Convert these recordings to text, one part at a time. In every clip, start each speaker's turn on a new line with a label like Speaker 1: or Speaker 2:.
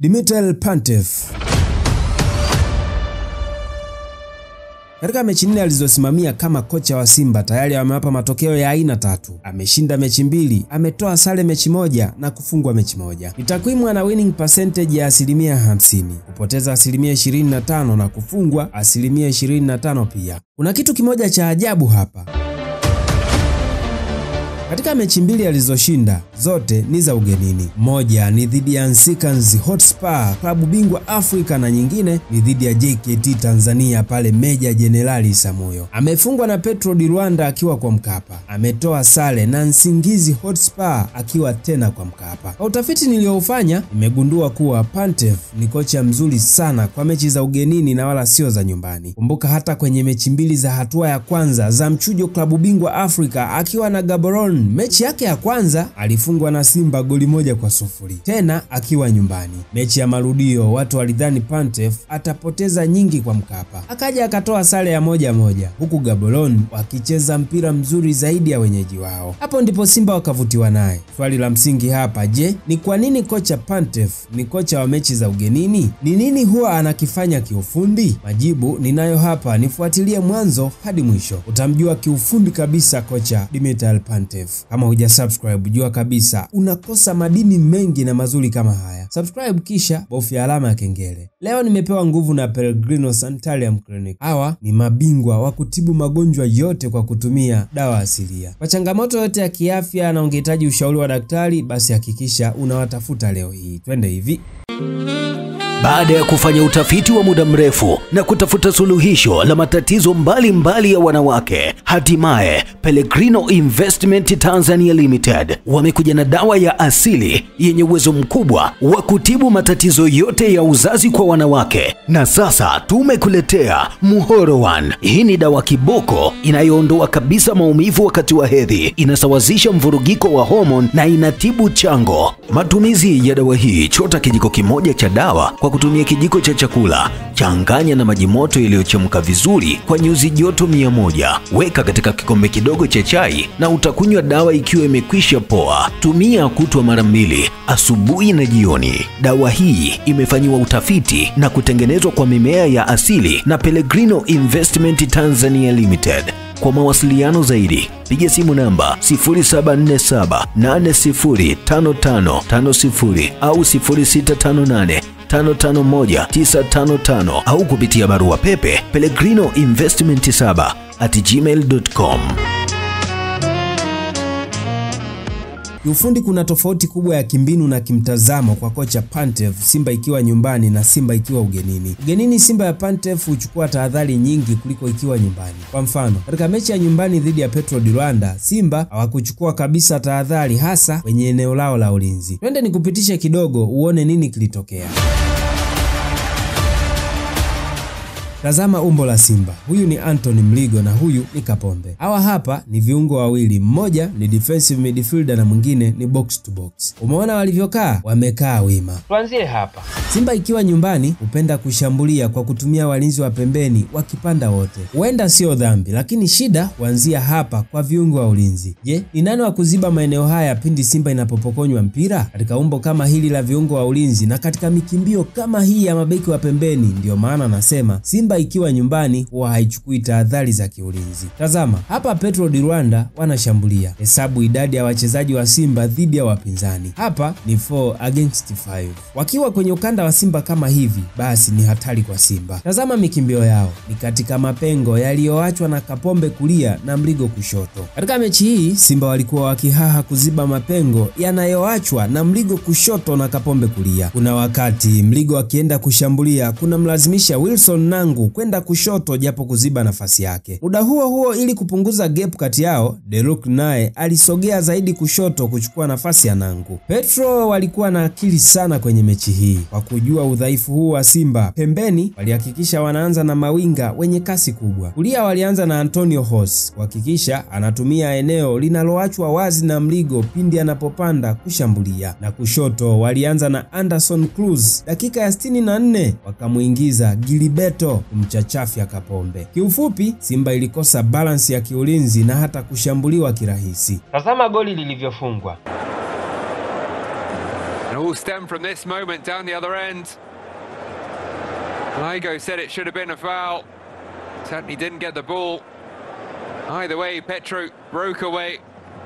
Speaker 1: Dimitar Pantev. Katika mechi 4 alizosimamia kama kocha wa Simba tayari amewapa matokeo ya aina 3. Ameshinda mechi 2, ametoa sare mechi 1 na kufungwa mechi 1. Ni takwimu ana winning percentage ya 50%, kupoteza 25% na kufungwa 25% pia. Kuna kitu kimoja cha ajabu hapa. Katika mechi 2 alizoshinda zote ni za ugenini. Moja ni dhidi ya Nsikans Hotspur, klabu bingwa Afrika, na nyingine ni dhidi ya JKT Tanzania pale Meja Jenerali Isamuhyo. Amefungwa na Petro di Luanda akiwa kwa Mkapa. Ametoa sare na Nsingizi Hotspur akiwa tena kwa Mkapa. Kwa utafiti nilioufanya, nimegundua kuwa Pantev ni kocha mzuri sana kwa mechi za ugenini na wala sio za nyumbani. Kumbuka hata kwenye mechi 2 za hatua ya kwanza za mchujo klabu bingwa Afrika akiwa na Gaborone, mechi yake ya kwanza alifungwa na Simba goli 1-0, tena akiwa nyumbani. Mechi ya marudio watu walidhani Pantev atapoteza nyingi kwa Mkapa, akaja akatoa sare ya 1-1, huku Gaborone wakicheza mpira mzuri zaidi ya wenyeji wao. Hapo ndipo Simba wakavutiwa naye. Swali la msingi hapa, je, ni kwa nini kocha Pantev ni kocha wa mechi za ugenini? Ni nini huwa anakifanya kiufundi? Majibu ninayo hapa, nifuatilie mwanzo hadi mwisho. Utamjua kiufundi kabisa kocha Dimitar Pantev. Kama hujasubscribe, jua kabisa unakosa madini mengi na mazuri kama haya. Subscribe kisha bofya alama ya kengele. Leo nimepewa nguvu na Pellegrino Sanitarium Clinic. Hawa ni mabingwa wa kutibu magonjwa yote kwa kutumia dawa asilia. Kwa changamoto yote ya kiafya na ungehitaji ushauri wa daktari, basi hakikisha unawatafuta leo hii. Twende hivi.
Speaker 2: Baada ya kufanya utafiti wa muda mrefu na kutafuta suluhisho la matatizo mbalimbali ya wanawake, hatimaye Pellegrino Investment Tanzania Limited wamekuja na dawa ya asili yenye uwezo mkubwa wa kutibu matatizo yote ya uzazi kwa wanawake. Na sasa tumekuletea Muhoro One. Hii ni dawa kiboko inayoondoa kabisa maumivu wakati wa hedhi, inasawazisha mvurugiko wa hormone na inatibu chango. Matumizi ya dawa hii: chota kijiko kimoja cha dawa kwa kutumia kijiko cha chakula, changanya na maji moto yaliyochemka vizuri kwa nyuzi joto 100. Weka katika kikombe kidogo cha chai na utakunywa dawa ikiwa imekwisha poa. Tumia kutwa mara 2, asubuhi na jioni. Dawa hii imefanywa utafiti na kutengenezwa kwa mimea ya asili na Pellegrino Investment Tanzania Limited. Kwa mawasiliano zaidi, piga simu namba 0747805550 au 0658551955 au kupitia barua pepe pellegrinoinvestment7@gmail.com.
Speaker 1: Kiufundi kuna tofauti kubwa ya kimbinu na kimtazamo kwa kocha Pantev, Simba ikiwa nyumbani na Simba ikiwa ugenini. Ugenini Simba ya Pantev huchukua tahadhari nyingi kuliko ikiwa nyumbani. Kwa mfano, katika mechi ya nyumbani dhidi ya Petro di Luanda, Simba hawakuchukua kabisa tahadhari, hasa kwenye eneo lao la ulinzi. Twende nikupitishe kidogo uone nini kilitokea. Tazama umbo la Simba. Huyu ni Anthony Mligo na huyu ni Kapombe. Hawa hapa ni viungo wawili, mmoja ni defensive midfielder na mwingine ni box to box. Umeona walivyokaa? Wamekaa wima. Tuanzie hapa. Simba ikiwa nyumbani hupenda kushambulia kwa kutumia walinzi wa pembeni wakipanda wote. Huenda sio dhambi, lakini shida huanzia hapa kwa viungo wa ulinzi. Je, ni nani wa kuziba maeneo haya pindi Simba inapopokonywa mpira? Katika umbo kama hili la viungo wa ulinzi na katika mikimbio kama hii ya mabeki wa pembeni, ndio maana nasema Simba ikiwa nyumbani huwa haichukui tahadhari za kiulinzi. Tazama, hapa Petro di Luanda wanashambulia. Hesabu idadi ya wachezaji wa Simba dhidi ya wapinzani. Hapa ni 4 against 5. Wakiwa kwenye ukanda wa Simba kama hivi, basi ni hatari kwa Simba. Tazama mikimbio yao. Ni katika mapengo yaliyoachwa na Kapombe kulia na Mligo kushoto. Katika mechi hii Simba walikuwa wakihaha kuziba mapengo yanayoachwa na Mligo kushoto na Kapombe kulia. Kuna wakati Mligo akienda kushambulia kuna mlazimisha Wilson Nangu kwenda kushoto japo kuziba nafasi yake. Muda huo huo, ili kupunguza gap kati yao, Deruk naye alisogea zaidi kushoto kuchukua nafasi ya Nangu. Petro walikuwa na akili sana kwenye mechi hii. Kwa kujua udhaifu huu wa Simba, pembeni walihakikisha wanaanza na mawinga wenye kasi kubwa. Kulia walianza na Antonio Hos kuhakikisha anatumia eneo linaloachwa wazi na Mligo pindi anapopanda kushambulia, na kushoto walianza na Anderson Cruz. Dakika ya 64 wakamuingiza Gilberto kumchachafya Kapombe. Kiufupi, Simba ilikosa balance ya kiulinzi na hata kushambuliwa kirahisi. Tazama goli lilivyofungwa.
Speaker 3: all stem from this moment down the other end. Ligo said it should have been a foul. Certainly didn't get the ball. Either way, Petro broke away.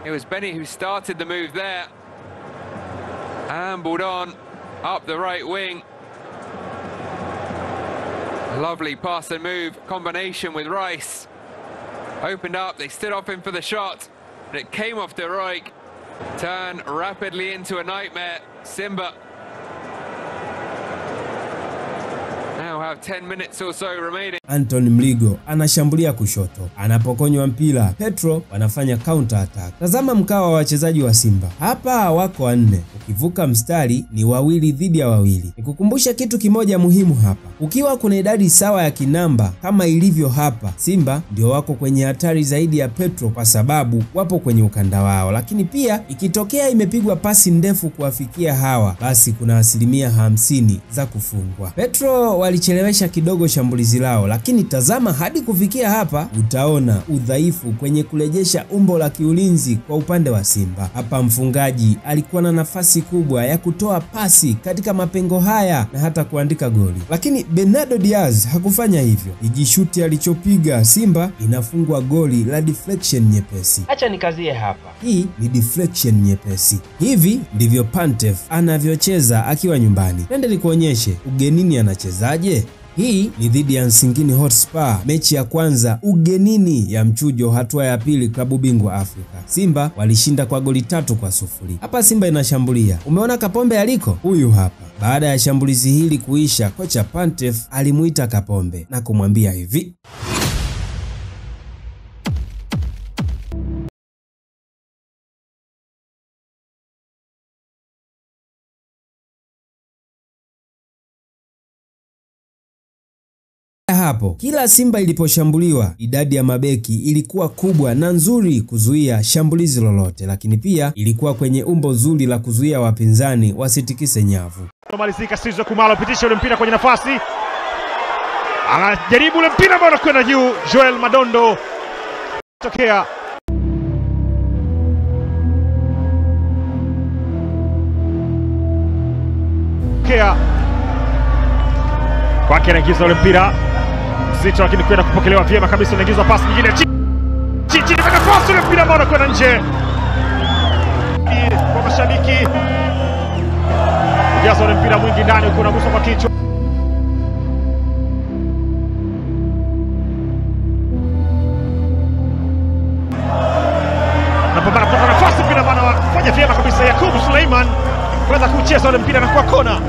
Speaker 3: It was Benny who started the move there. Ambled on up the right wing. Lovely pass and move combination with Rice. Opened up, they stood off him for the shot, and it came off De Ruyck. Turned rapidly into a nightmare. Simba now have 10 minutes or so remaining.
Speaker 1: Anton Mligo anashambulia kushoto, anapokonywa mpira, Petro wanafanya counter attack. Tazama mkao wa wachezaji wa Simba. Hapa wako wanne, ukivuka mstari ni wawili dhidi ya wawili. Nikukumbusha kitu kimoja muhimu hapa. Ukiwa kuna idadi sawa ya kinamba kama ilivyo hapa, Simba ndio wako kwenye hatari zaidi ya Petro kwa sababu wapo kwenye ukanda wao. Lakini pia ikitokea imepigwa pasi ndefu kuwafikia hawa, basi kuna 50% za kufungwa. Petro walichelewesha kidogo shambulizi lao, lakini tazama hadi kufikia hapa utaona udhaifu kwenye kurejesha umbo la kiulinzi kwa upande wa Simba. Hapa mfungaji alikuwa na nafasi kubwa ya kutoa pasi katika mapengo haya na hata kuandika goli, lakini Bernardo Diaz hakufanya hivyo. Kijishuti alichopiga Simba inafungwa goli la deflection nyepesi. Acha nikazie hapa. Hii ni deflection nyepesi. Hivi ndivyo Pantev anavyocheza akiwa nyumbani. Twende nikuonyeshe ugenini anachezaje. Hii ni dhidi ya Nsingini Hotspur, mechi ya kwanza ugenini ya mchujo hatua ya pili klabu bingwa Afrika. Simba walishinda kwa goli 3-0. Hapa Simba inashambulia. Umeona Kapombe aliko? Huyu hapa. Baada ya shambulizi hili kuisha, kocha Pantev alimuita Kapombe na kumwambia hivi: hapo kila Simba iliposhambuliwa, idadi ya mabeki ilikuwa kubwa na nzuri kuzuia shambulizi lolote, lakini pia ilikuwa kwenye umbo zuri la kuzuia wapinzani wasitikise nyavu.
Speaker 4: Malizika Sizo Kumalo, pitisha ule mpira kwenye nafasi. Anajaribu ule mpira ambao unakwenda juu. Joel Madondo tokea kwake, anaingiza ule mpira mzito, lakini kwenda kupokelewa vyema kabisa. Anaingiza pasi nyingine chini kwa pasi, ule mpira ambao unakwenda nje. Kwa mashabiki ujaza ule mpira mwingi ndani, uko unagusa kwa kichwa. Napambana kutoka nafasi, mpira bana wafanya vyema kabisa. Yakubu Suleiman kwenda kucheza ule mpira na kwa kona.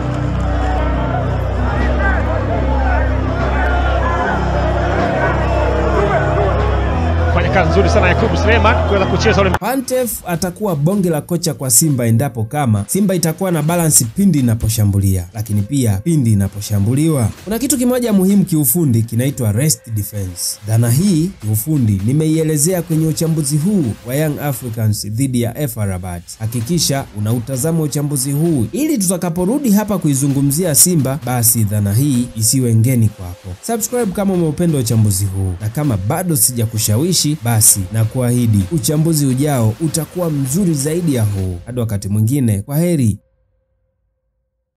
Speaker 4: Nzuri sana Yakubu Suleiman kuweza kucheza ule.
Speaker 1: Pantev atakuwa bonge la kocha kwa Simba endapo kama Simba itakuwa na balance pindi inaposhambulia, lakini pia pindi inaposhambuliwa. Kuna kitu kimoja muhimu kiufundi kinaitwa rest defense. Dhana hii kiufundi nimeielezea kwenye uchambuzi huu wa Young Africans dhidi ya FAR Rabat. Hakikisha unautazama uchambuzi huu ili tutakaporudi hapa kuizungumzia Simba, basi dhana hii isiwe ngeni kwako. Subscribe kama umeupenda uchambuzi huu, na kama bado sijakushawishi, basi na kuahidi uchambuzi ujao utakuwa mzuri zaidi ya huu. Hadi wakati mwingine, kwaheri.